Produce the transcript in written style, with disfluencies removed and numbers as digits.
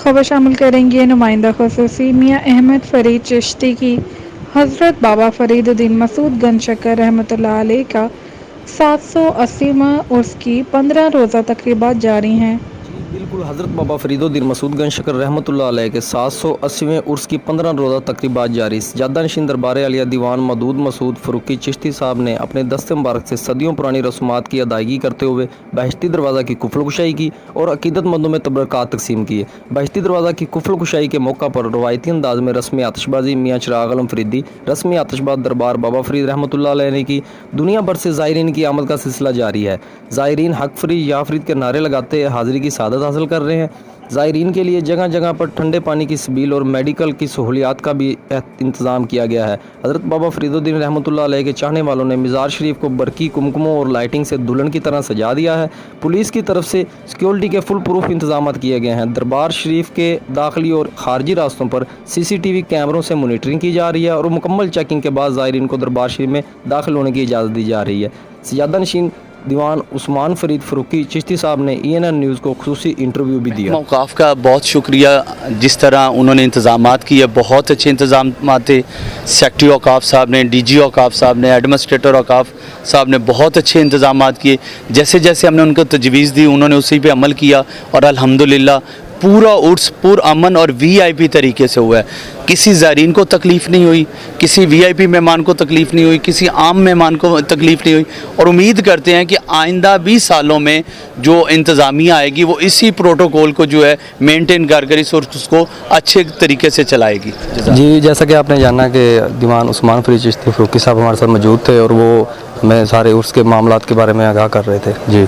खबर शामिल करेंगे नुमाइंदा ख़ुसूसी मियाँ अहमद फरीद चिश्ती की हज़रत बाबा फरीदुद्दीन मसूद गंज शक्कर रहमतुल्लाह अलैह का 780वां उर्स की 15 रोज़ा तक़रीबात जारी हैं। जी बिल्कुल, हज़रत बाबा फ़रीदुद्दीन मसूद गंज शक्कर रहमतुल्लाह अलैह के 780वें उर्स की 15 रोज़ा तक़रीबात जारी। सज्जादा नशीन दरबार आलिया दीवान मदूद मसूद फ़ारूकी चिश्ती साहब ने अपने दस्ते मुबारक से सदियों पुरानी रसूमात की अदायगी करते हुए बहिश्ती दरवाज़ा की कुफल कुशाई की और अक़ीदतमंदों में तबरक़ात तकसीम किए। बहिश्ती दरवाज़ा की कुफल कुशाई के मौका पर रवायती अंदाज में रस्मी आतिशबाजी मियाँ चिराग आलम फरीदी रस्मी आतिशबाज़ दरबार बाबा फ़रीद रहमतुल्लाह अलैह ने की। दुनिया भर से ज़ायरीन की आमद का सिलसिला जारी है। ज़ायरीन हक फरीद या फरीद के नारे लगाते हाज़िरी की सादत हासिल कर रहे हैं। ज़ायरीन के लिए जगह जगह पर ठंडे पानी की सबील और मेडिकल की सहूलियात का भी इंतज़ाम किया गया है। हज़रत बाबा फ़रीदुद्दीन रहमतुल्लाह अलैह के चाहने वालों ने मज़ार शरीफ को बरकी कुमकुमों और लाइटिंग से दुल्हन की तरह सजा दिया है। पुलिस की तरफ से सिक्योरिटी के फुल प्रूफ इंतजाम किए गए हैं। दरबार शरीफ के दाखिली और खारजी रास्तों पर CCTV कैमरों से मॉनिटरिंग की जा रही है और मुकम्मल चेकिंग के बाद ज़ायरीन को दरबार शरीफ में दाखिल होने की इजाज़त दी जा रही है। सज्जादा नशीन दीवान उस्मान फ़रीद फ़ारूकी चिश्ती साहब ने ENN न्यूज़ को खुसूसी इंटरव्यू भी दिया। औक़ाफ़ का बहुत शुक्रिया, जिस तरह उन्होंने इंतज़ामात किए, बहुत अच्छे इंतज़ामात थे। सेक्रेटरी औक़ाफ़ साहब ने, DG औक़ाफ़ साहब ने, एडमिनिस्ट्रेटर औक़ाफ़ साहब ने बहुत अच्छे इंतज़ामात किए। जैसे जैसे हमने उनको तजवीज़ दी उन्होंने उसी पे अमल किया और अल्हम्दुलिल्लाह पूरा उर्स पुरअमन और VIP तरीके से हुआ है। किसी ज़ायरीन को तकलीफ़ नहीं हुई, किसी VIP मेहमान को तकलीफ़ नहीं हुई, किसी आम मेहमान को तकलीफ़ नहीं हुई और उम्मीद करते हैं कि आइंदा 20 सालों में जो इंतज़ामिया आएगी वो इसी प्रोटोकॉल को जो है मेंटेन कर इस उर्स को अच्छे तरीके से चलाएगी। जी, जैसा कि आपने जाना कि दीवान उस्मान फ़रीद चिश्ती फ़ारूकी साहब हमारे साथ मौजूद थे और वो हमें सारे उर्स के मामलात के बारे में आगाह कर रहे थे। जी।